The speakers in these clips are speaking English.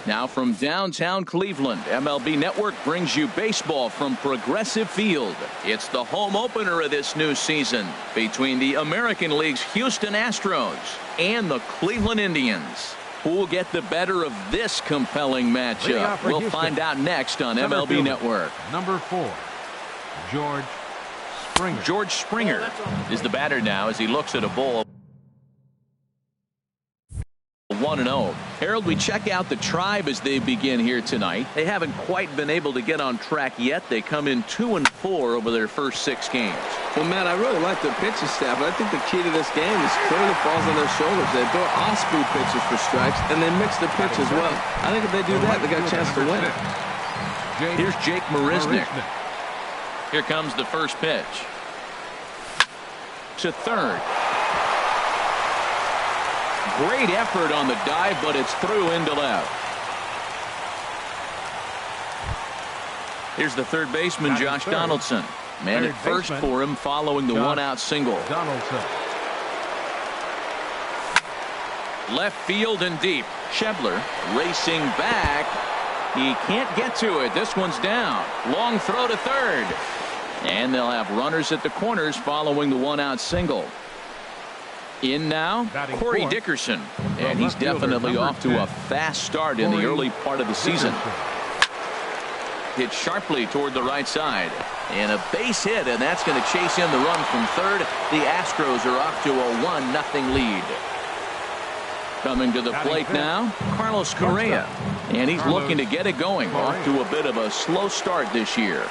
Now from downtown Cleveland, MLB Network brings you baseball from Progressive Field. It's the home opener of this new season between the American League's Houston Astros and the Cleveland Indians. Who will get the better of this compelling matchup? We'll find out next on MLB Network. Number 4, George Springer. George Springer is the batter now as he looks at a ball. 1-0. Harold, we check out the Tribe as they begin here tonight. They haven't quite been able to get on track yet. They come in 2-4 over their first 6 games. Well, Matt, I really like their pitching staff, but I think the key to this game is clearly falls on their shoulders. They throw off-speed pitches for strikes, and they mix the pitch as well. I think if they do that, they got a chance to win. Here's Jake Marisnick. Here comes the first pitch. To third. Great effort on the dive, but it's through into left. Here's the third baseman, Josh Donaldson. Man at first for him following the one-out single. Left field and deep. Schebler racing back. He can't get to it. This one's down. Long throw to third. And they'll have runners at the corners following the one-out single. In now, Corey Dickerson, and he's definitely off to a fast start in the early part of the season. Hit sharply toward the right side, and a base hit, and that's going to chase in the run from third. The Astros are off to a 1-0 lead. Coming to the plate now, Carlos Correa, and he's looking to get it going. Off to a bit of a slow start this year.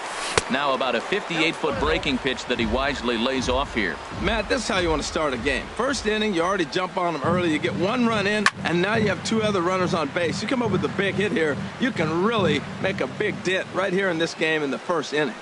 Now about a 58-foot breaking pitch that he wisely lays off here. Matt, this is how you want to start a game. First inning, you already jump on them early. You get 1 run in, and now you have 2 other runners on base. You come up with a big hit here, you can really make a big dent right here in this game in the first inning.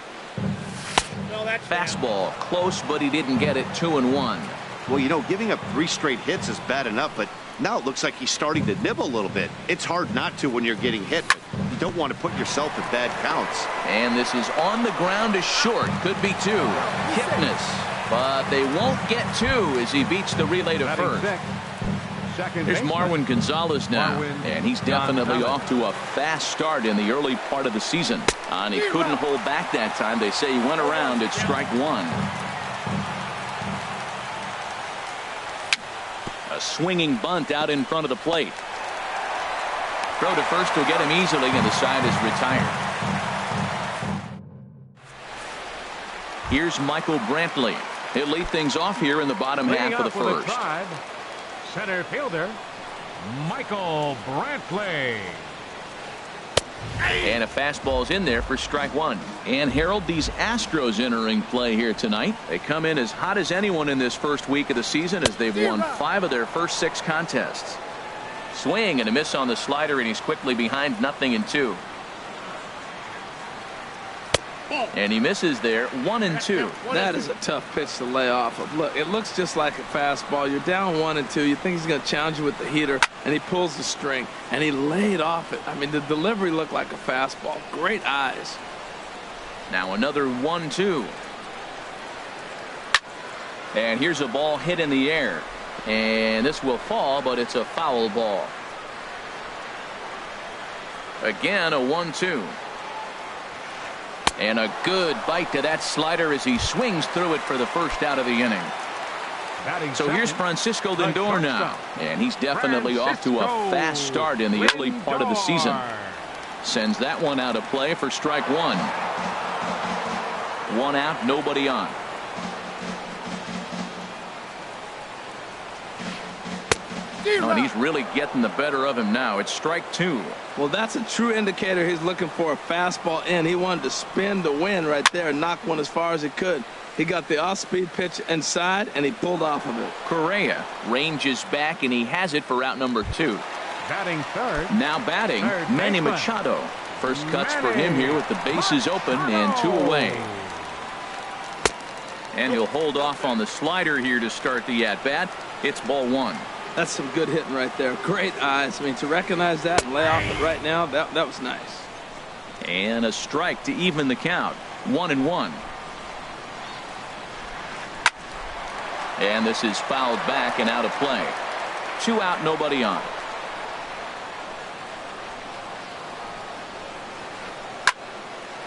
Fastball, close, but he didn't get it. 2-1. Well, you know, giving up 3 straight hits is bad enough, but now it looks like he's starting to nibble a little bit. It's hard not to when you're getting hit. You don't want to put yourself in bad counts. And this is on the ground is short. Could be 2. Kipnis. But they won't get 2 as he beats the relay to first. Here's Marwin Gonzalez now. And he's definitely off to a fast start in the early part of the season. And he couldn't hold back that time. They say he went around at strike 1. A swinging bunt out in front of the plate. Throw to first will get him easily, and the side is retired. Here's Michael Brantley. He'll lead things off here in the bottom half of the first. Center fielder, Michael Brantley. And a fastball's in there for strike 1. And Harold, these Astros entering play here tonight. They come in as hot as anyone in this first week of the season as they've won 5 of their first 6 contests. Swing and a miss on the slider, and he's quickly behind 0-2. And he misses there. 1-2. That is a tough pitch to lay off of. Look, it looks just like a fastball. You're down 1-2. You think he's going to challenge you with the heater, and he pulls the string, and he laid off it. I mean, the delivery looked like a fastball. Great eyes. Now another 1-2. And here's a ball hit in the air. And this will fall, but it's a foul ball. Again, a 1-2. And a good bite to that slider as he swings through it for the first out of the inning. So here's Francisco Lindor now. And he's definitely off to a fast start in the early part of the season. Sends that one out of play for strike 1. 1 out, nobody on. Oh, and he's really getting the better of him now. It's strike 2. Well, that's a true indicator he's looking for a fastball in. He wanted to spin to win right there and knock one as far as he could. He got the off-speed pitch inside, and he pulled off of it. Correa ranges back, and he has it for out number 2. Batting third. Now batting, Manny Machado. First cuts for him here with the bases open and 2 away. And he'll hold off on the slider here to start the at-bat. It's ball 1. That's some good hitting right there. Great eyes. I mean, to recognize that and lay off it right now, that was nice. And a strike to even the count. 1-1. And this is fouled back and out of play. 2 out, nobody on.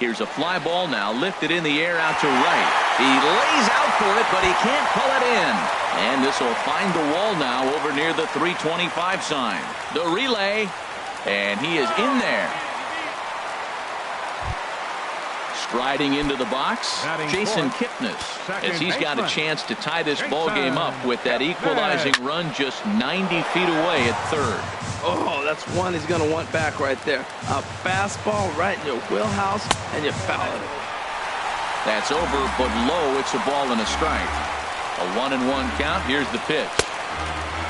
Here's a fly ball now lifted in the air out to right. He lays out for it, but he can't pull it in. And this will find the wall now over near the 325 sign. The relay, and he is in there. Striding into the box, Jason Kipnis, as he's got a chance to tie this ball game up with that equalizing run just 90 feet away at third. Oh, that's one he's going to want back right there. A fastball right in your wheelhouse, and you foul it. That's over, but low. It's a ball and a strike. A 1-1 count. Here's the pitch.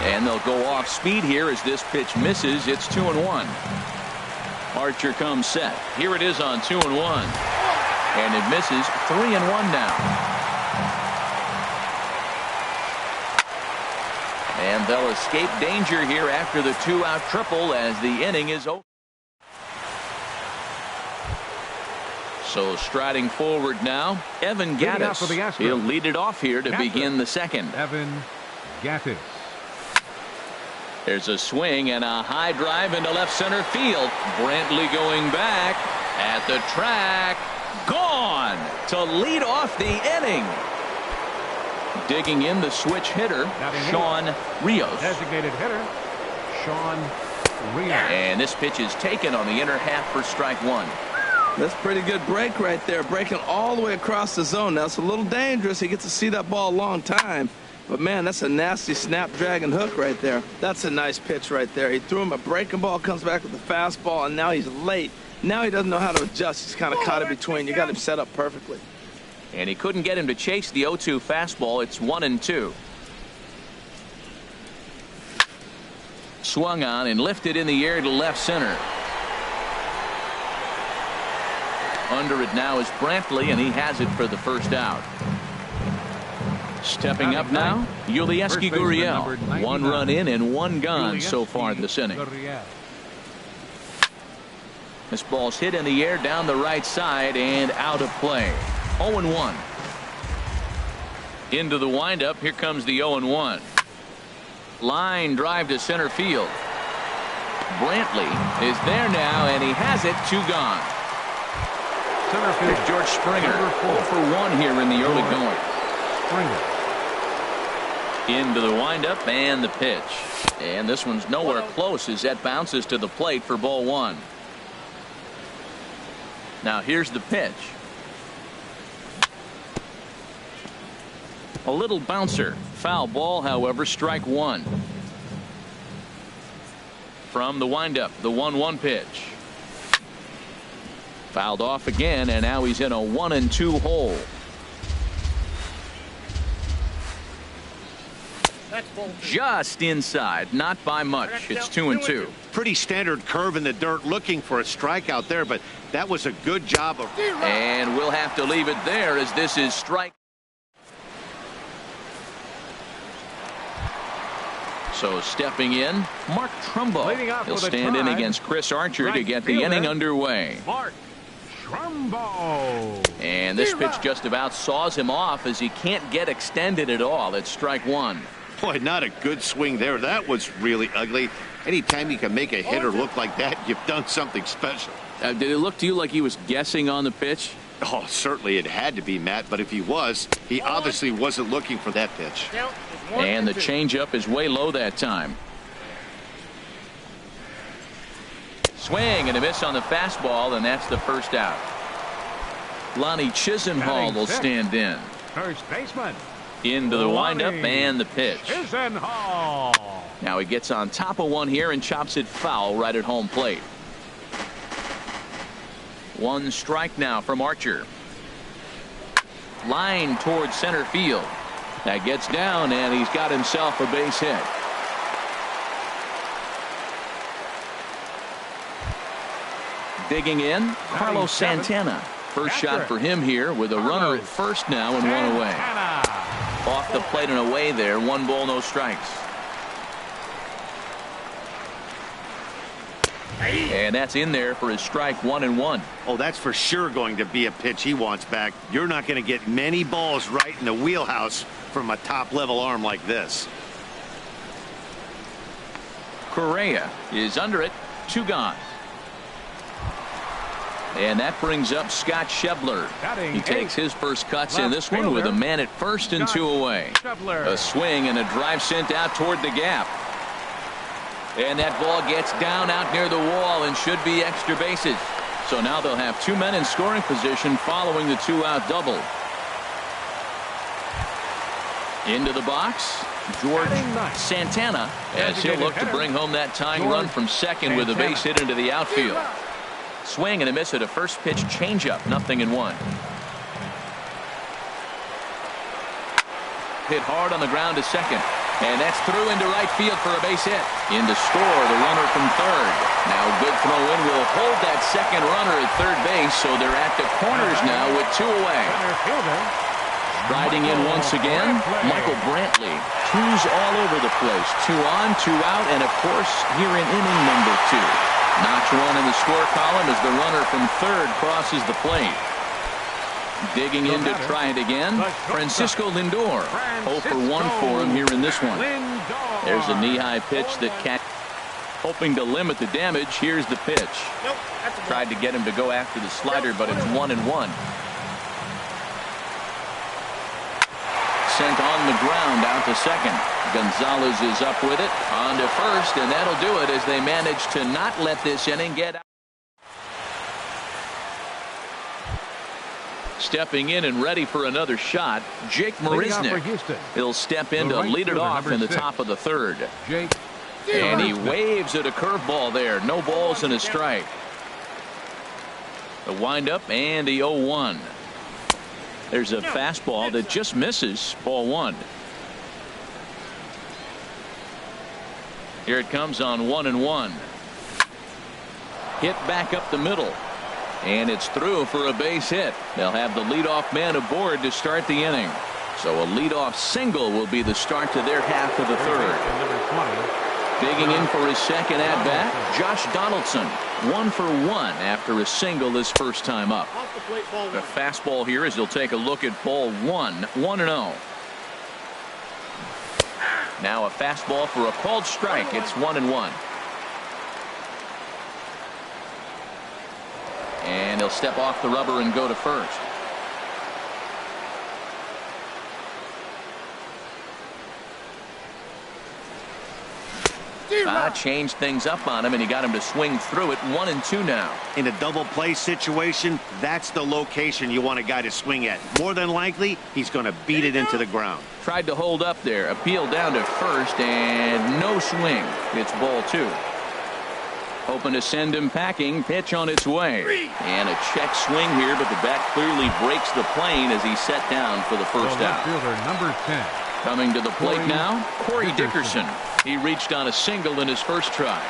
And they'll go off speed here as this pitch misses. It's 2-1. Archer comes set. Here it is on 2-1. And it misses. 3-1 now. And they'll escape danger here after the 2-out triple as the inning is over. So striding forward now, Evan Gattis. He'll lead it off here to begin the second. Evan Gattis. There's a swing and a high drive into left center field. Brantley going back at the track. Gone to lead off the inning. Digging in the switch hitter, Sean Rios. Designated hitter, Sean Rios. And this pitch is taken on the inner half for strike one. That's pretty good break right there, breaking all the way across the zone. Now, it's a little dangerous. He gets to see that ball a long time. But, man, that's a nasty snap-dragon hook right there. That's a nice pitch right there. He threw him a breaking ball, comes back with a fastball, and now he's late. Now he doesn't know how to adjust. He's kind of caught in between. You got him set up perfectly. And he couldn't get him to chase the 0-2 fastball. It's 1-2. Swung on and lifted in the air to left center. Under it now is Brantley, and he has it for the first out. Stepping up now, Yulieski Gurriel. 1 run in and 1 gone so far this inning. This ball's hit in the air down the right side and out of play. 0-1. Into the windup. Here comes the 0-1. Line drive to center field. Brantley is there now, and he has it. 2 gone. Center field. George Springer 0 for 1 here in the early going. Springer. Into the windup and the pitch. And this one's nowhere close as that bounces to the plate for ball 1. Now here's the pitch. A little bouncer. Foul ball, however, strike 1. From the windup, the 1-1 pitch. Fouled off again, and now he's in a 1-2 hole. Just inside, not by much. It's 2-2. Pretty standard curve in the dirt, looking for a strikeout there, but that was a good job of. And we'll have to leave it there as this is strike. So stepping in, Mark Trumbo. He'll stand in against Chris Archer to get the inning underway. Mark Trumbo. And this pitch just about saws him off as he can't get extended at all. It's strike 1. Boy, not a good swing there. That was really ugly. Anytime you can make a hitter look like that, you've done something special. Did it look to you like he was guessing on the pitch? Oh, certainly it had to be, Matt, but if he was, he obviously wasn't looking for that pitch. And the changeup is way low that time. Swing and a miss on the fastball, and that's the first out. Lonnie Chisenhall will stand in. First baseman. Into the windup and the pitch. Chisenhall. Now he gets on top of one here and chops it foul right at home plate. 1 strike now from Archer. Line towards center field. That gets down, and he's got himself a base hit. Digging in, Carlos Santana. First shot for him here with a runner at first now and 1 away. Off the plate and away there. 1 ball, no strikes. And that's in there for his strike 1-1. Oh, that's for sure going to be a pitch he wants back. You're not going to get many balls right in the wheelhouse from a top-level arm like this. Correa is under it. 2 gone. And that brings up Scott Schebler. He takes his first cuts in this one with a man at first and 2 away. A swing and a drive sent out toward the gap. And that ball gets down out near the wall and should be extra bases. So now they'll have 2 men in scoring position following the 2-out double. Into the box, George Santana, as he'll look to bring home that tying run from second with a base hit into the outfield. Swing and a miss at a first pitch changeup, 0-1. Hit hard on the ground to second. And that's through into right field for a base hit. In to score the runner from third. Now a good throw in will hold that second runner at third base, so they're at the corners now with 2 away. Striding in once again, Michael Brantley. 2s all over the place. 2 on, 2 out, and of course here in inning number 2. Notch 1 in the score column as the runner from third crosses the plate. Digging in to try it again, Francisco Lindor. 0 for 1 for him here in this one. There's a knee-high pitch that hoping to limit the damage. Here's the pitch. Tried to get him to go after the slider, but it's 1-1. Sent on the ground out to second. Gonzalez is up with it. On to first, and that'll do it as they manage to not let this inning get out. Stepping in and ready for another shot, Jake Marisnick. He'll step in to lead it off in the top of the third. And he waves at a curveball there. No balls and a strike. The windup and the 0-1. There's a fastball that just misses. Ball 1. Here it comes on 1-1. Hit back up the middle. And it's through for a base hit. They'll have the leadoff man aboard to start the inning. So a leadoff single will be the start to their half of the third. Digging in for his second at-bat, Josh Donaldson. 1 for 1 after a single his first time up. The fastball here as he'll take a look at ball 1. 1-0. Now a fastball for a called strike. It's 1-1. And he'll step off the rubber and go to first. Changed things up on him, and he got him to swing through it. 1-2 now. In a double play situation, that's the location you want a guy to swing at. More than likely, he's going to beat it into the ground. Tried to hold up there. Appeal down to first, and no swing. It's ball 2. Hoping to send him packing. Pitch on its way. And a check swing here, but the bat clearly breaks the plane as he's set down for the first out. Fielder number 10. Coming to the plate now, Corey Dickerson. He reached on a single in his first try.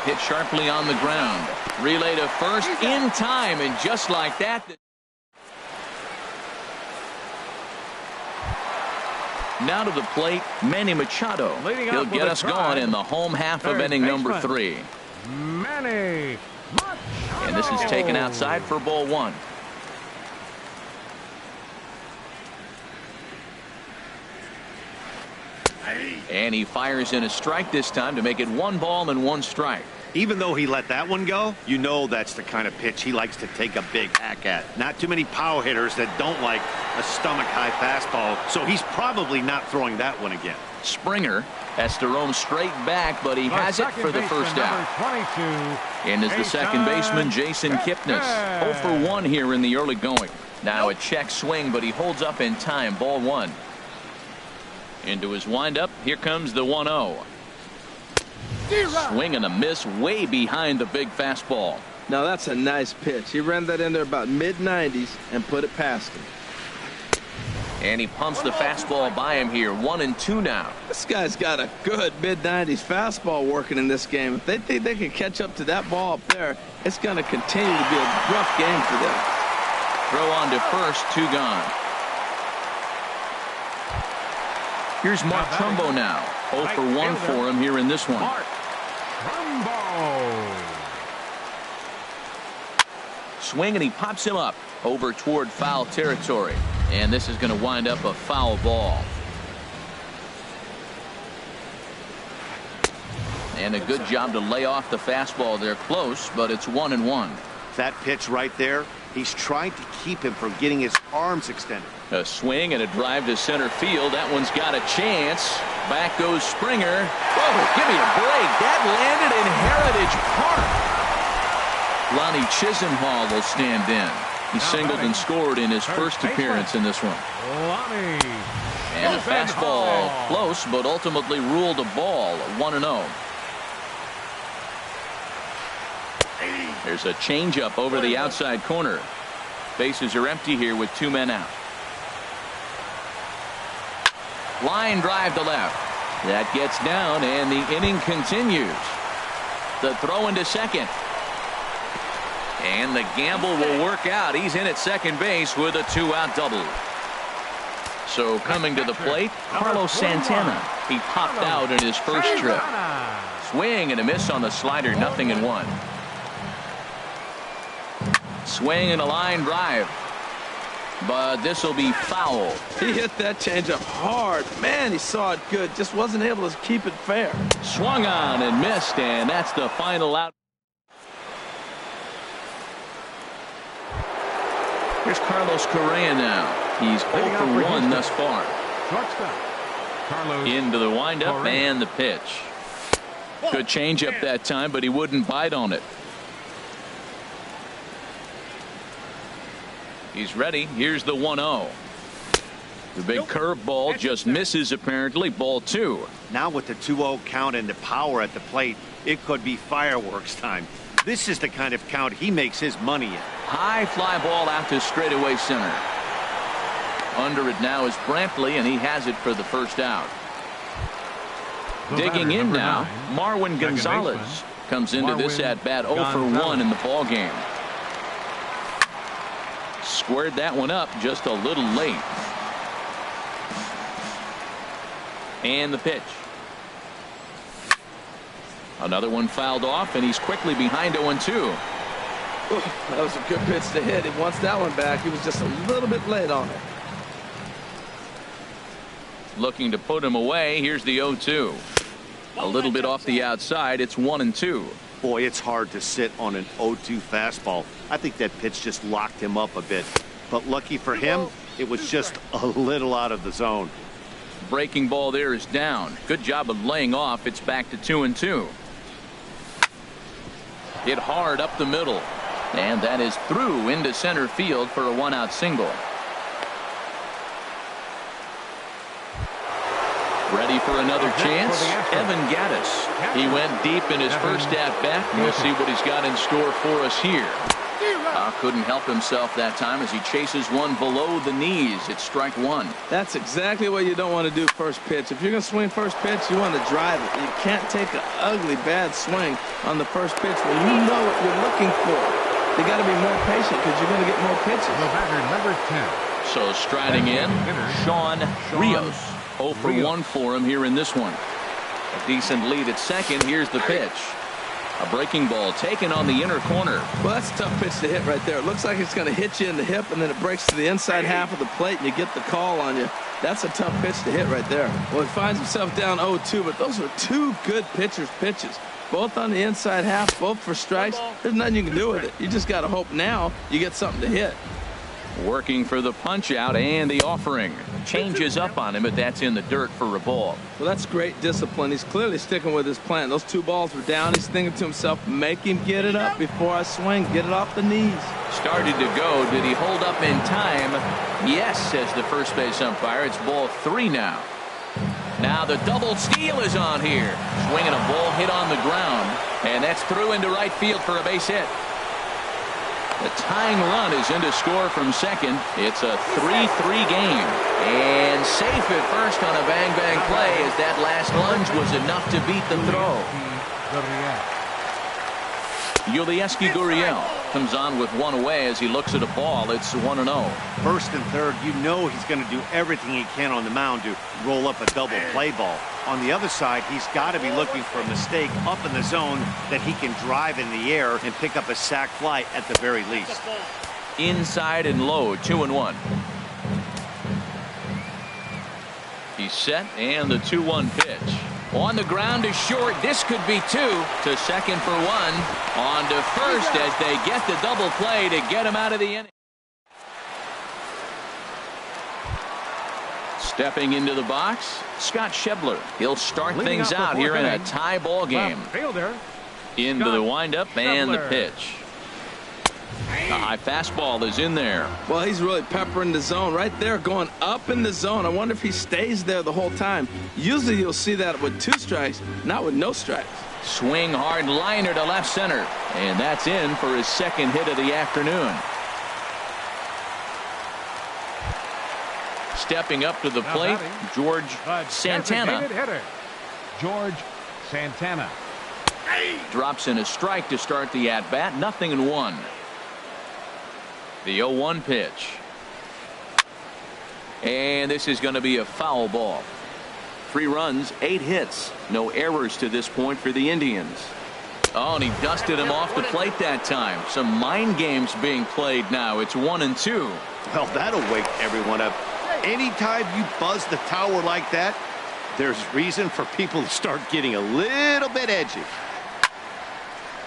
Hit sharply on the ground. Relay to first in time, and just like that. Now to the plate, Manny Machado. He'll get us going in the home half of inning number 3. Manny Machado. And this is taken outside for ball 1. And he fires in a strike this time to make it 1 ball and 1 strike. Even though he let that one go, you know that's the kind of pitch he likes to take a big hack at. Not too many power hitters that don't like a stomach-high fastball, so he's probably not throwing that one again. Springer has to roam straight back, but he has it for the first out. And is the second baseman, Jason Kipnis. 0 for 1 here in the early going. Now a check swing, but he holds up in time. Ball 1. Into his windup. Here comes the 1-0. Swing and a miss way behind the big fastball. Now that's a nice pitch. He ran that in there about mid-90s and put it past him. And he pumps the fastball by him here. 1-2 now. This guy's got a good mid-90s fastball working in this game. If they think they can catch up to that ball up there, it's going to continue to be a rough game for them. Throw on to first. 2 gone. Here's Mark Trumbo now. 0 for 1 for him here in this one. Mark Trumbo. Swing, and he pops him up over toward foul territory. And this is going to wind up a foul ball. And a good job to lay off the fastball there close, but it's 1-1. That pitch right there, he's trying to keep him from getting his arms extended. A swing and a drive to center field. That one's got a chance. Back goes Springer. Oh, give me a break. That landed in Heritage Park. Lonnie Chisenhall will stand in. He singled and scored in his first appearance in this one. Lonnie. And a fastball close, but ultimately ruled a ball. 1-0. There's a changeup over the outside corner. Bases are empty here with 2 men out. Line drive to left. That gets down, and the inning continues. The throw into second. And the gamble will work out. He's in at second base with a 2-out double. So coming to the plate, Carlos Santana. He popped out in his first trip. Swing and a miss on the slider, 0-1. Swing and a line drive. But this will be foul. He hit that changeup hard. Man, he saw it good. Just wasn't able to keep it fair. Swung on and missed, and that's the final out. Here's Carlos Correa now. He's 0 for 1 thus far. Shortstop. Carlos Into the windup Correa. and the pitch. Good changeup that time, but he wouldn't bite on it. He's ready. Here's the 1-0. The big curveball just misses apparently. Ball 2. Now with the 2-0 count and the power at the plate, it could be fireworks time. This is the kind of count he makes his money in. High fly ball out to straightaway center. Under it now is Brantley, and he has it for the first out. Digging in now, Marwin Gonzalez comes into this at bat 0 for 1 in the ball game. Squared that one up just a little late. And the pitch. Another one fouled off, and he's quickly behind 0-2. That was a good pitch to hit. He wants that one back. He was just a little bit late on it. Looking to put him away. Here's the 0-2. A little bit off the outside. It's 1-2. Boy, it's hard to sit on an 0-2 fastball. I think that pitch just locked him up a bit. But lucky for him, it was just a little out of the zone. Breaking ball there is down. Good job of laying off. It's back to 2-2. Hit hard up the middle. And that is through into center field for a 1-out single. Ready for another chance? Evan Gattis. He went deep in his first at-bat. We'll see what he's got in store for us here. Couldn't help himself that time as he chases one below the knees. It's strike 1. That's exactly what you don't want to do first pitch. If you're going to swing first pitch, you want to drive it. You can't take an ugly, bad swing on the first pitch when you know what you're looking for. You got to be more patient because you're going to get more pitches. The batter, number 10. So striding in, Sean Rios. 0 for 1 for him here in this one. A decent lead at second. Here's the pitch. A breaking ball taken on the inner corner. Well, that's a tough pitch to hit right there. It looks like it's going to hit you in the hip, and then it breaks to the inside half of the plate, and you get the call on you. That's a tough pitch to hit right there. Well, he finds himself down 0-2, but those are two good pitchers' pitches. Both on the inside half, both for strikes. There's nothing you can do with it. You just got to hope now you get something to hit. Working for the punch out and the offering. Changes up on him, but that's in the dirt for a ball. Well, that's great discipline. He's clearly sticking with his plan. Those 2 balls were down. He's thinking to himself, make him get it up before I swing. Get it off the knees. Started to go. Did he hold up in time? Yes, says the first base umpire. It's ball 3 now. Now the double steal is on here. Swinging a ball hit on the ground. And that's through into right field for a base hit. The tying run is in to score from second. It's a 3-3 game. And safe at first on a bang-bang play as that last lunge was enough to beat the throw. Yulieski Gurriel comes on with one away as he looks at a ball. It's 1-0. First and third, you know he's going to do everything he can on the mound to roll up a double play ball. On the other side, he's got to be looking for a mistake up in the zone that he can drive in the air and pick up a sac fly at the very least. Inside and low, 2-1. He's set, and the 2-1 pitch. On the ground is short. This could be 2. To second for 1. On to first as they get the double play to get him out of the inning. Stepping into the box, Scott Schebler. He'll start things out here in a tie ball game. Into the windup and the pitch. The high fastball is in there. Well, he's really peppering the zone right there, going up in the zone. I wonder if he stays there the whole time. Usually you'll see that with 2 strikes, not with no strikes. Swing hard liner to left center. And that's in for his second hit of the afternoon. Stepping up to the plate, George Santana. George Santana. Drops in a strike to start the at-bat. 0-1. The 0-1 pitch. And this is going to be a foul ball. 3 runs, 8 hits. No errors to this point for the Indians. Oh, and he dusted him off the plate that time. Some mind games being played now. It's 1-2. Well, that'll wake everyone up. Anytime you buzz the tower like that, there's reason for people to start getting a little bit edgy.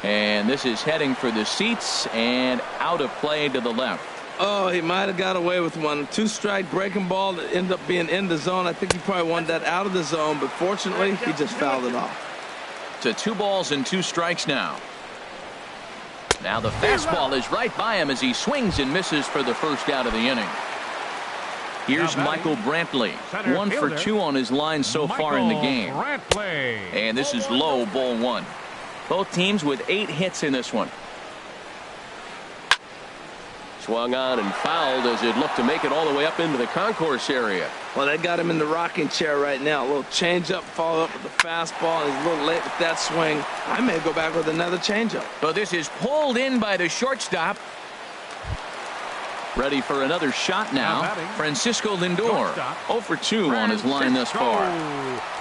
And this is heading for the seats and out of play to the left. Oh, he might have got away with one. 2-strike breaking ball that ended up being in the zone. I think he probably wanted that out of the zone, but fortunately, he just fouled it off. To 2 balls and 2 strikes now. Now the fastball is right by him as he swings and misses for the first out of the inning. Here's Michael Brantley. 1 for 2 on his line so far in the game. And this is low, ball 1. Both teams with 8 hits in this one. Swung on and fouled as it looked to make it all the way up into the concourse area. Well, they got him in the rocking chair right now. A little changeup, follow up with the fastball. He's a little late with that swing. I may go back with another changeup. But this is pulled in by the shortstop. Ready for another shot now. Francisco Lindor. 0 for 2 on his line thus far.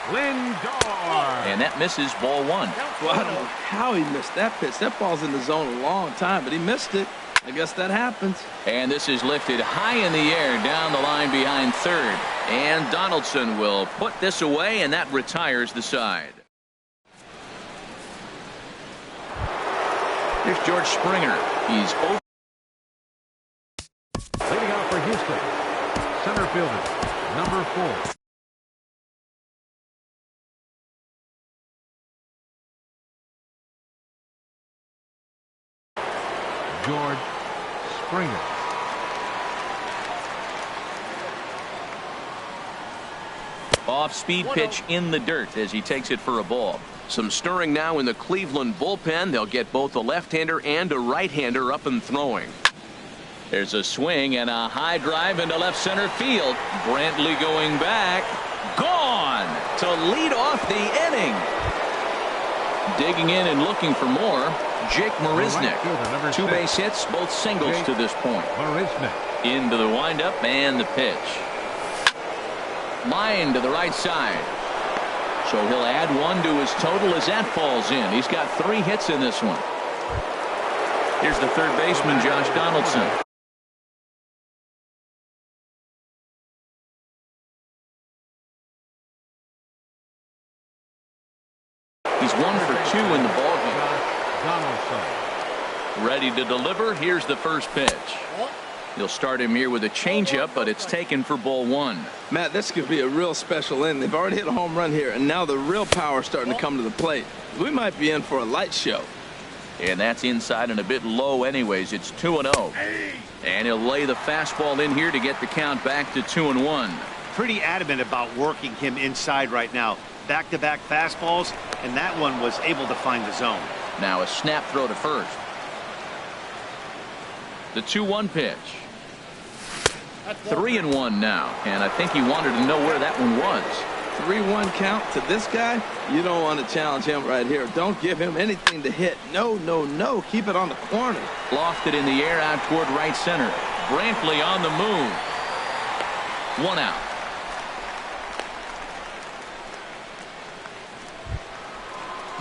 Lindor. And that misses ball 1. Well, I don't know how he missed that pitch. That ball's in the zone a long time, but he missed it. I guess that happens. And this is lifted high in the air down the line behind third. And Donaldson will put this away, and that retires the side. Here's George Springer. He's over. Leading off for Houston, center fielder, number 4. George Springer. Off-speed pitch in the dirt as he takes it for a ball. Some stirring now in the Cleveland bullpen. They'll get both a left-hander and a right-hander up and throwing. There's a swing and a high drive into left center field. Brantley going back. Gone to lead off the inning. Digging in and looking for more, Jake Marisnick. 2 base hits, both singles to this point. Into the windup and the pitch. Line to the right side. So he'll add 1 to his total as that falls in. He's got 3 hits in this one. Here's the third baseman, Josh Donaldson. He's 1 for 2 in the ballgame. Ready to deliver. Here's the first pitch. You'll start him here with a changeup, but it's taken for ball 1. Matt, this could be a real special inning. They've already hit a home run here, and now the real power is starting to come to the plate. We might be in for a light show. And that's inside and a bit low anyways. It's 2-0. And he'll lay the fastball in here to get the count back to 2-1. Pretty adamant about working him inside right now. Back-to-back fastballs, and that one was able to find the zone. Now a snap throw to first. The 2-1 pitch. 3-1 now, and I think he wanted to know where that one was. 3-1 count to this guy. You don't want to challenge him right here. Don't give him anything to hit. No, no, no. Keep it on the corner. Lofted in the air out toward right center. Brantley on the move. 1 out.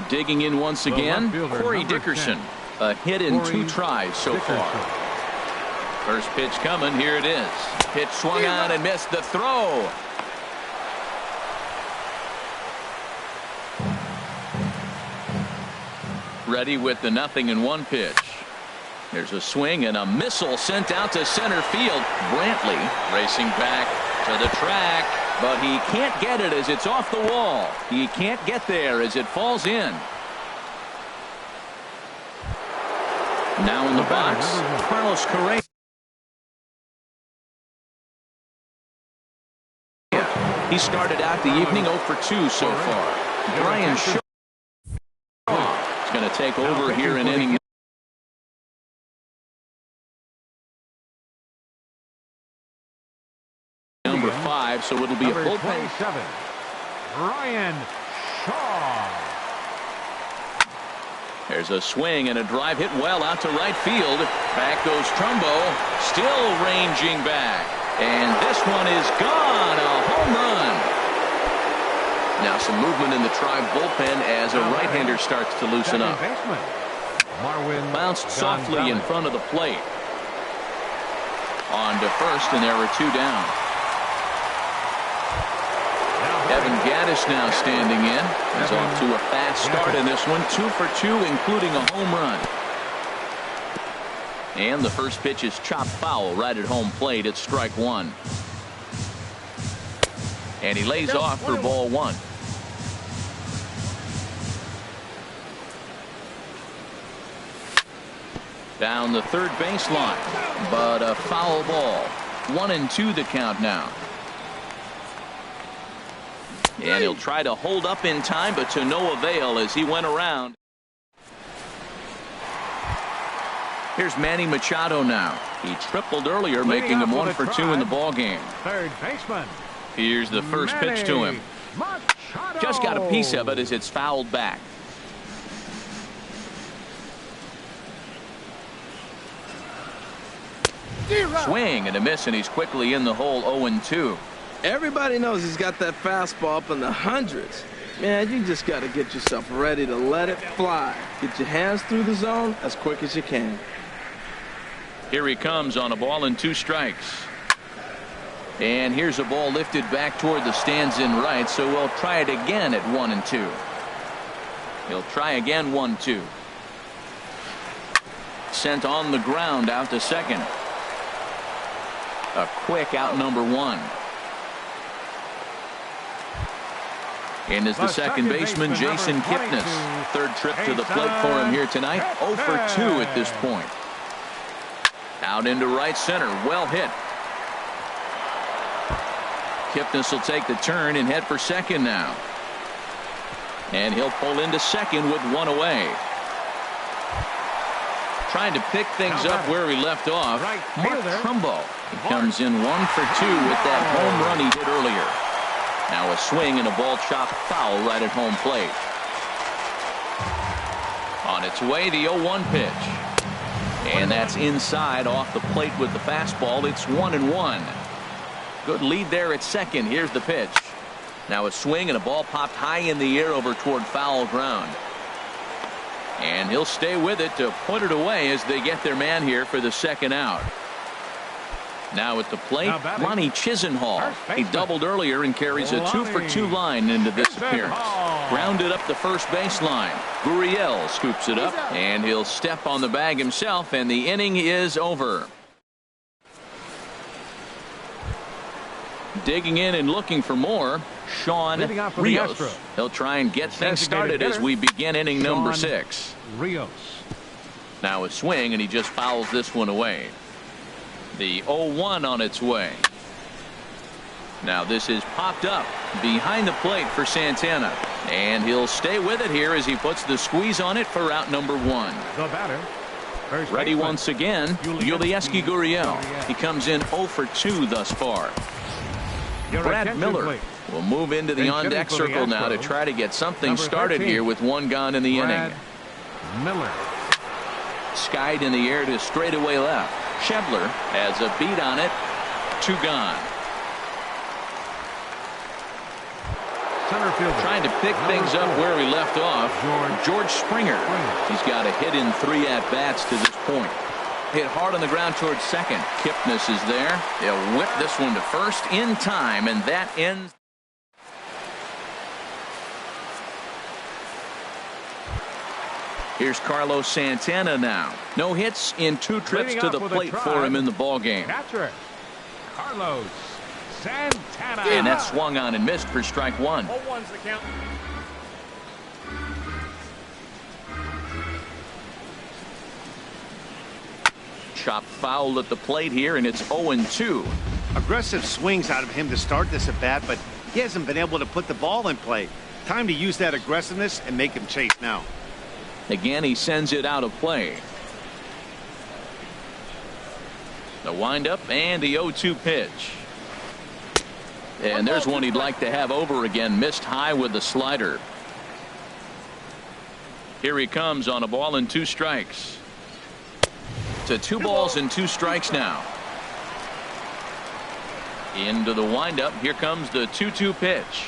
Digging in once again, Corey Dickerson. A hit in 2 tries so far. First pitch coming. Here it is. Pitch swung on and missed the throw. Ready with the 0-1 pitch. There's a swing and a missile sent out to center field. Brantley racing back to the track, but he can't get it as it's off the wall. He can't get there as it falls in. Now in the box, Carlos Correa. He started out the evening 0 for 2 so far. Brian Shaw is going to take over here in inning number 5, so it'll be a bullpen. 27, Brian Shaw. There's a swing and a drive hit well out to right field. Back goes Trumbo, still ranging back. And this one is gone, a home run. Now some movement in the Tribe bullpen as a right-hander starts to loosen up. Bounced softly in front of the plate. On to first, and there are 2 down. Evan Gattis now standing in. He's off to a fast start in this one. 2 for 2, including a home run. And the first pitch is chopped foul right at home plate. It's strike 1. And he lays off for ball 1. Down the third baseline, but a foul ball. 1-2 the count now. And he'll try to hold up in time, but to no avail as he went around. Here's Manny Machado now. He tripled earlier, making him 1 for 2 in the ball game. Third baseman. Here's the first pitch to him. Machado. Just got a piece of it as it's fouled back. Swing and a miss, and he's quickly in the hole. 0-2. Everybody knows he's got that fastball up in the hundreds. Man, you just got to get yourself ready to let it fly. Get your hands through the zone as quick as you can. Here he comes on a ball and 2 strikes. And here's a ball lifted back toward the stands in right, so we'll try it again at 1-2. He'll try again 1-2. Sent on the ground out to second. A quick out number 1. And is the second baseman, Jason Kipnis. Third trip to the plate for him here tonight. 0 for 2 at this point. Out into right center. Well hit. Kipnis will take the turn and head for second now. And he'll pull into second with 1 away. Trying to pick things up where he left off. Mark Trumbo. He comes in 1 for 2 with that home run he hit earlier. Now a swing and a ball chopped foul right at home plate. On its way, the 0-1 pitch. And that's inside off the plate with the fastball. It's 1-1. Good lead there at second. Here's the pitch. Now a swing and a ball popped high in the air over toward foul ground. And he'll stay with it to put it away as they get their man here for the second out. Now at the plate, Ronnie Chisenhall. He doubled earlier and carries a 2 for 2 line into this appearance. Grounded up the first baseline. Gurriel scoops it up, and he'll step on the bag himself, and the inning is over. Digging in and looking for more, Sean Rios. He'll try and get things started as we begin inning number 6. Rios. Now a swing, and he just fouls this one away. The 0-1 on its way. Now this is popped up behind the plate for Santana. And he'll stay with it here as he puts the squeeze on it for out number 1. The batter. Ready once again, Yulieski Gurriel. He comes in 0 for 2 thus far. Brad Miller will move into the on-deck circle now to try to get something started here with 1 gone in the inning. Miller. Skied in the air to straightaway left. Schebler has a beat on it. 2 gone. Center fielder. Trying to pick things up where he left off. George Springer. He's got a hit in 3 at-bats to this point. Hit hard on the ground towards second. Kipnis is there. They'll whip this one to first in time, and that ends. Here's Carlos Santana now. No hits in 2 trips to the plate for him in the ball game. Catcher, Carlos Santana. And that swung on and missed for strike 1. 0-1's the count. Chop foul at the plate here, and it's 0-2. Aggressive swings out of him to start this at bat, but he hasn't been able to put the ball in play. Time to use that aggressiveness and make him chase now. Again, he sends it out of play. The windup and the 0-2 pitch. And there's one he'd like to have over again. Missed high with the slider. Here he comes on a ball and 2 strikes. To 2 balls and 2 strikes now. Into the windup. Here comes the 2-2 pitch.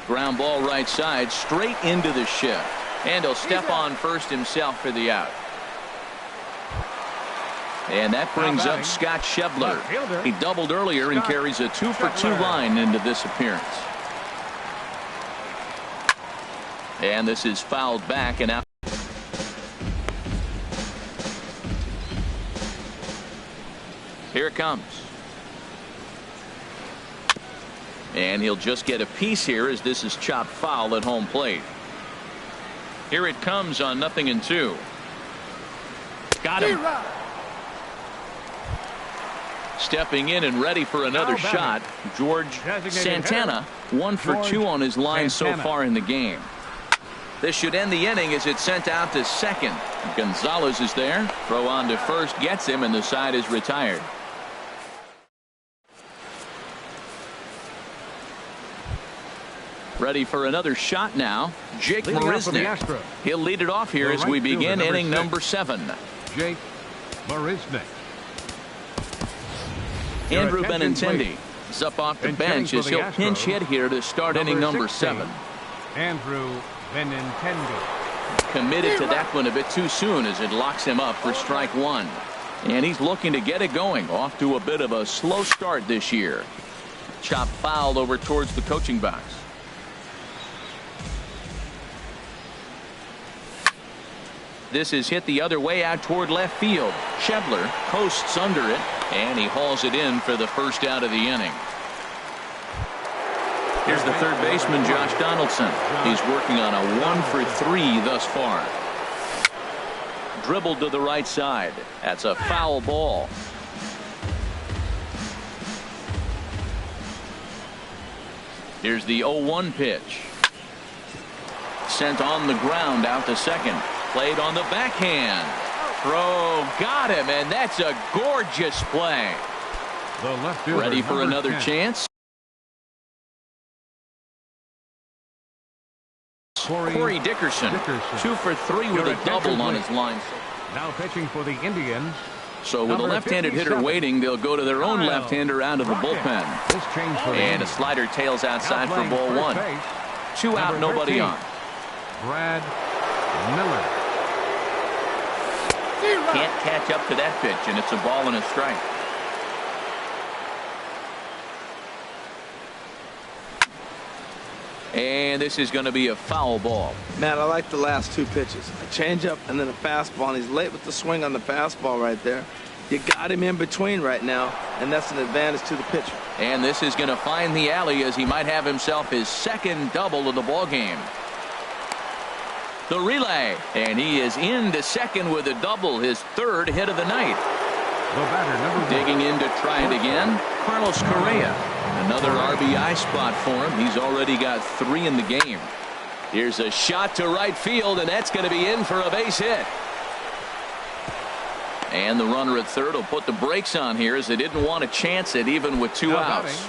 Ground ball right side, straight into the shift. And he'll step on first himself for the out. And that brings up Scott Schebler. He doubled earlier and carries a 2-for-2 line into this appearance. And this is fouled back and out. Here it comes. And he'll just get a piece here as this is chopped foul at home plate. Here it comes on 0-2. Got him. Stepping in and ready for another shot, George Santana. 1 for 2 on his line so far in the game. This should end the inning as it's sent out to second. Gonzalez is there. Throw on to first gets him, and the side is retired. Ready for another shot now, Jake Marisnick. He'll lead it off here as we begin inning number 7. Jake Marisnick. Andrew Benintendi is up off the bench as he'll pinch hit here to start inning number 7. Andrew Benintendi. Committed to that one a bit too soon as it locks him up for strike 1. And he's looking to get it going. Off to a bit of a slow start this year. Chop foul over towards the coaching box. This is hit the other way out toward left field. Schebler coasts under it, and he hauls it in for the first out of the inning. Here's the third baseman, Josh Donaldson. He's working on a 1-for-3 thus far. Dribbled to the right side. That's a foul ball. Here's the 0-1 pitch. Sent on the ground out to second. Played on the backhand. Throw got him, and that's a gorgeous play. The left fielder, ready for another 10. chance. Corey Dickerson. 2 for 3 with a double on his line. Now pitching for the Indians. So with a left-handed hitter waiting, they'll go to their own left-hander out of the bullpen. And a slider tails outside for ball 1. 2 out, nobody on. Brad Miller. Can't catch up to that pitch, and it's a ball and a strike. And this is going to be a foul ball. Matt, I like the last 2 pitches. A changeup and then a fastball, and he's late with the swing on the fastball right there. You got him in between right now, and that's an advantage to the pitcher. And this is going to find the alley as he might have himself his second double of the ball game. The relay, and he is into second with a double, his 3rd hit of the night. The batter, number 1. Digging in to try it again, Carlos Correa. Another RBI spot for him. He's already got 3 in the game. Here's a shot to right field, and that's going to be in for a base hit. And the runner at third will put the brakes on here as they didn't want to chance it even with 2 outs.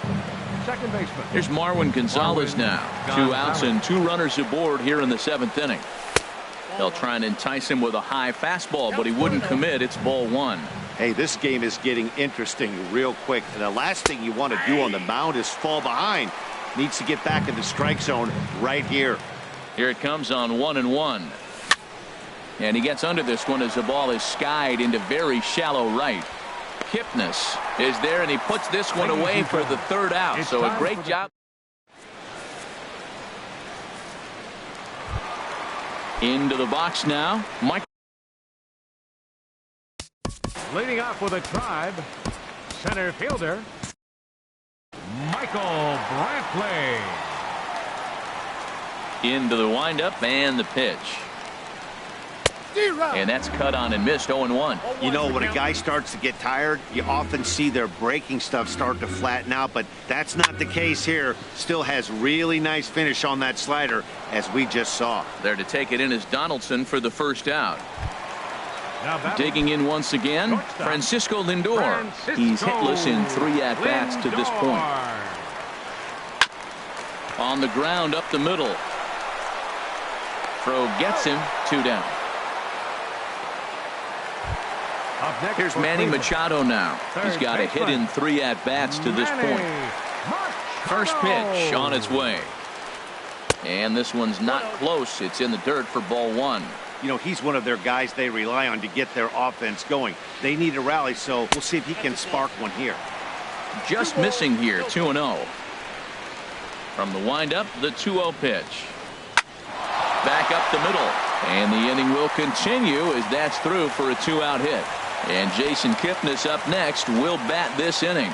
Second baseman. Here's Marwin Gonzalez now. 2 outs and 2 runners aboard here in the 7th inning. They'll try and entice him with a high fastball, but he wouldn't commit. It's ball 1. Hey, this game is getting interesting real quick. And the last thing you want to do on the mound is fall behind. Needs to get back in the strike zone right here. Here it comes on 1-1. And he gets under this one as the ball is skied into very shallow right. Kipnis is there, and he puts this one away for the 3rd out. So a great job. Into the box now. Mike. Leading off with a tribe, center fielder, Michael Brantley. Into the windup and the pitch. And that's cut on and missed. 0-1. You know, when a guy starts to get tired, you often see their breaking stuff start to flatten out, but that's not the case here. Still has really nice finish on that slider, as we just saw. There to take it in is Donaldson for the first out. Now Digging in once again, Francisco Lindor. He's hitless in 3 at-bats to this point. On the ground up the middle. Throw gets him. 2 down. Here's Manny Machado now. He's got a hit in 3 at-bats to this point. First pitch on its way. And this one's not close. It's in the dirt for ball 1. You know, he's one of their guys they rely on to get their offense going. They need a rally, so we'll see if he can spark one here. Just missing here. 2-0. From the windup, the 2-0 pitch. Back up the middle. And the inning will continue as that's through for a 2-out hit. And Jason Kipnis up next will bat this inning.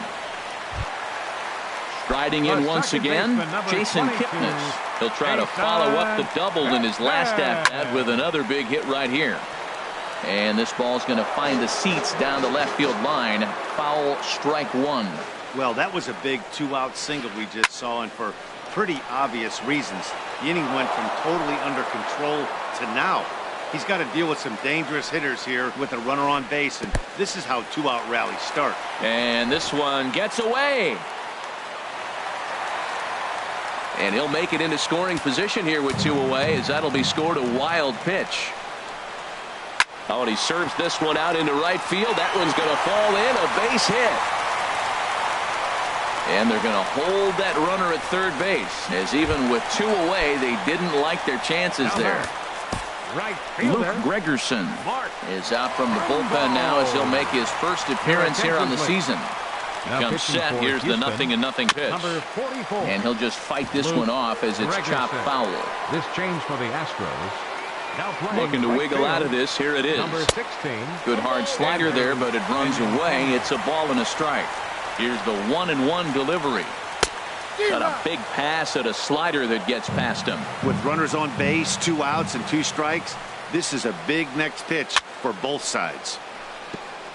Striding in once again, Jason Kipnis. He'll try to follow up the double in his last at-bat with another big hit right here. And this ball's going to find the seats down the left field line. Foul, strike 1. Well, that was a big 2-out single we just saw, and for pretty obvious reasons. The inning went from totally under control to now. He's got to deal with some dangerous hitters here with a runner on base, and this is how 2-out rallies start. And this one gets away. And he'll make it into scoring position here with 2 away, as that'll be scored. A wild pitch. Oh, and he serves this one out into right field. That one's going to fall in. A base hit. And they're going to hold that runner at third base, as even with 2 away, they didn't like their chances there. Luke Gregerson is out from the bullpen now as he'll make his first appearance here on the season. He comes set. Here's the 0-0 pitch. And he'll just fight this one off as it's chopped foul. This change for the Astros. Looking to wiggle out of this. Here it is. Good hard slider there, but it runs away. It's a ball and a strike. Here's the 1-1 delivery. Got a big pass at a slider that gets past him. With runners on base, 2 outs and 2 strikes, this is a big next pitch for both sides.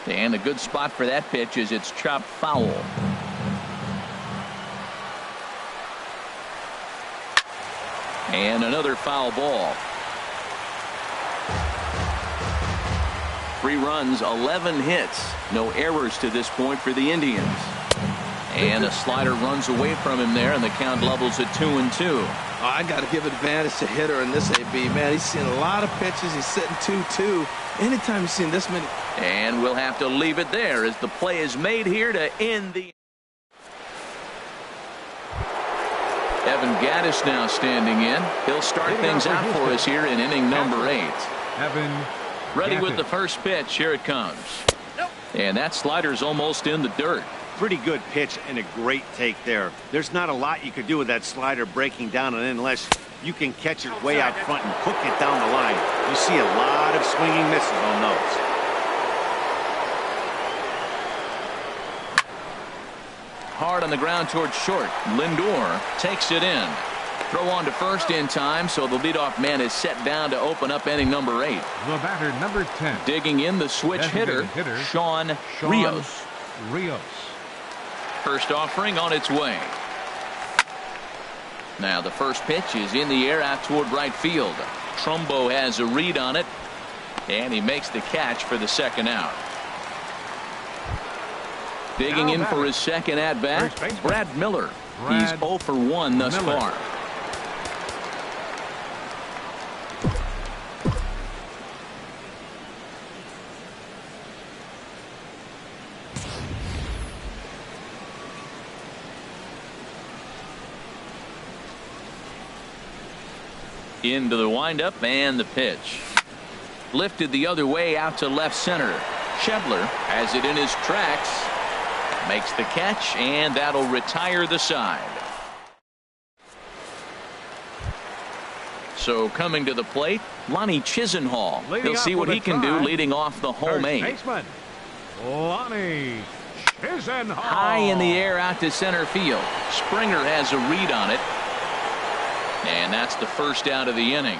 And a good spot for that pitch is it's chopped foul. And another foul ball. 3 runs, 11 hits. No errors to this point for the Indians. And a slider runs away from him there, and the count levels at 2-2. Oh, I got to give advantage to hitter in this AB, man. He's seen a lot of pitches. He's sitting 2-2. Anytime you've seen this many. And we'll have to leave it there as the play is made here to end the. Evan Gattis now standing in. He'll start things out for us here in inning number 8. Evan Ready Gattis. with the first pitch. Here it comes. And that slider's almost in the dirt. Pretty good pitch and a great take there. There's not a lot you could do with that slider breaking down, and unless you can catch it way out front and hook it down the line, you see a lot of swinging misses on those. Hard on the ground towards short. Lindor takes it in. Throw on to first in time, so the leadoff man is set down to open up inning number 8. The batter, number 10. Digging in, the switch hitter, Sean Rios. First offering on its way. Now the first pitch is in the air out toward right field. Trumbo has a read on it, and he makes the catch for the second out. Digging in for his second at bat, Brad Miller. He's 0 for 1 thus far. Into the windup and the pitch. Lifted the other way out to left center. Schebler has it in his tracks. Makes the catch, and that'll retire the side. So coming to the plate, Lonnie Chisenhall. He'll see what he can do leading off the home eight. Baseman, Lonnie Chisenhall. High in the air out to center field. Springer has a read on it. And that's the first out of the inning.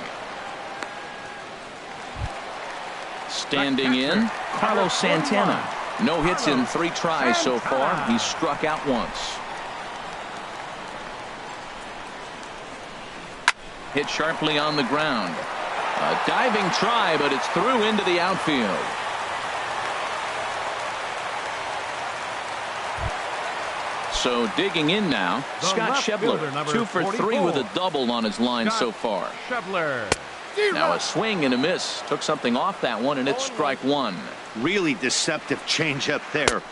Standing in, Carlos Santana. No hits in 3 tries so far. He's struck out once. Hit sharply on the ground. A diving try, but it's through into the outfield. So digging in now, Scott Schebler, 2 for 3 with a double on his line so far. Schebler. Now a swing and a miss. Took something off that one, and it's strike one. Really deceptive changeup there.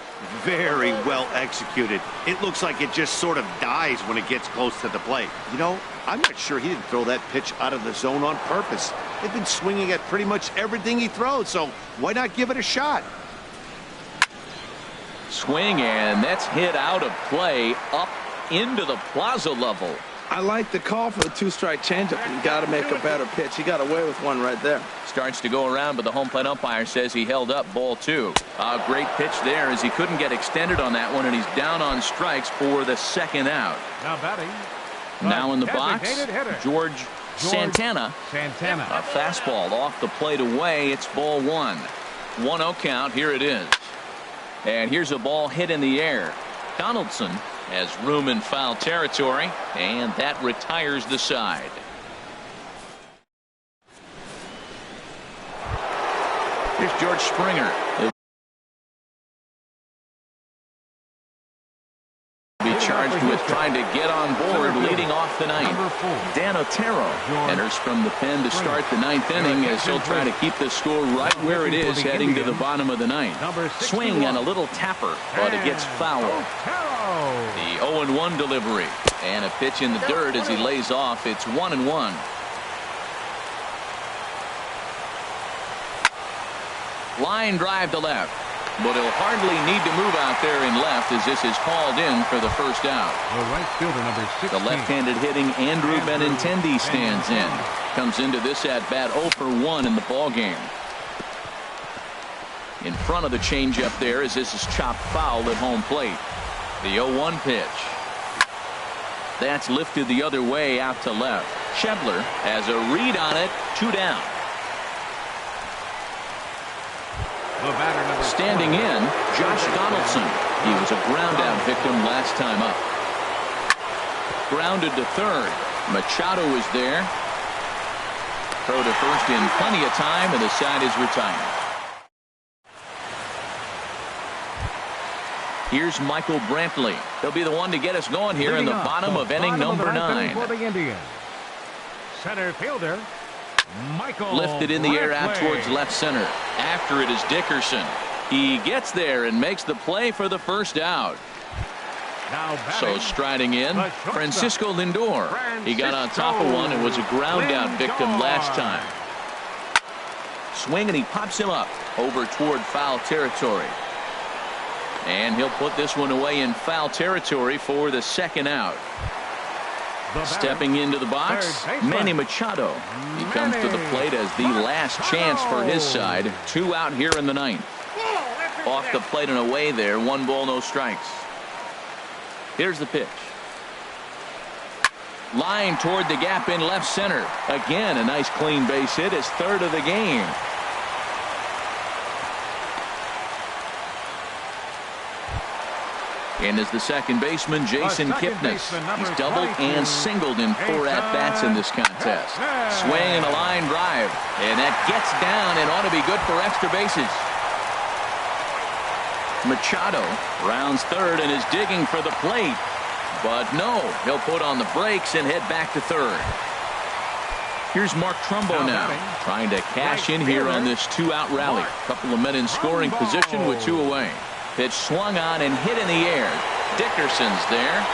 Very well executed. It looks like it just sort of dies when it gets close to the plate. You know, I'm not sure he didn't throw that pitch out of the zone on purpose. They've been swinging at pretty much everything he throws, so why not give it a shot? Swing, and that's hit out of play up into the plaza level. I like the call for the 2-strike changeup. You got to make a better pitch. He got away with one right there. Starts to go around, but the home plate umpire says he held up ball 2. A great pitch there as he couldn't get extended on that one, and he's down on strikes for the second out. Now batting. Now in the box, George Santana. A fastball off the plate away. It's ball 1. 1-0 count. Here it is. And here's a ball hit in the air. Donaldson has room in foul territory, and that retires the side. Here's George Springer. He'll be charged with trying to get on board leading off the ninth. Dan Otero enters from the pen to start the 9th inning as he'll try to keep the score right where it is heading to the bottom of the 9th. Swing and a little tapper, but it gets foul. The 0-1 delivery, and a pitch in the dirt as he lays off. It's 1-1. Line drive to left, but he'll hardly need to move out there in left as this is called in for the first out. The right fielder, number 16. The left-handed hitting Andrew Benintendi stands in. Comes into this at bat 0 for 1 in the ball game. In front of the changeup there as this is chopped foul at home plate. The 0-1 pitch. That's lifted the other way out to left. Schebler has a read on it. 2 down. Standing in, Josh Donaldson. He was a ground-out victim last time up. Grounded to third. Machado is there. Throw to first in plenty of time, and the side is retired. Here's Michael Brantley. He'll be the one to get us going here in the bottom of inning number 9. For the Indians. Center fielder, Michael lifted in the air out Brantley. towards left center. After it is Dickerson. He gets there and makes the play for the first out. Now So batting, striding in, the shortstop, Francisco Lindor. He got on top of one and was a ground out victim last time. Swing, and he pops him up over toward foul territory. And he'll put this one away in foul territory for the second out. Stepping into the box, Manny Machado. He comes to the plate as the last chance for his side. 2 out here in the 9th. Off the plate and away there. 1 ball, no strikes. Here's the pitch. Line toward the gap in left center. Again, a nice clean base hit. His 3rd of the game. And is the second baseman, Jason Kipnis. He's doubled and singled in 4 at-bats in this contest. Swing and a line drive. And that gets down and ought to be good for extra bases. Machado rounds third and is digging for the plate. But no, he'll put on the brakes and head back to third. Here's Mark Trumbo now, trying to cash in here on this 2-out rally. Couple of men in scoring position with 2 away. Pitch swung on and hit in the air. Dickerson's there.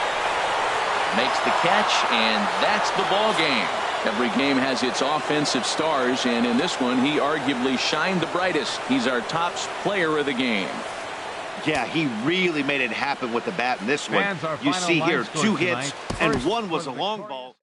Makes the catch, and that's the ball game. Every game has its offensive stars, and in this one, he arguably shined the brightest. He's our top player of the game. Yeah, he really made it happen with the bat in this one. You see here 2 hits, and 1 was a long ball.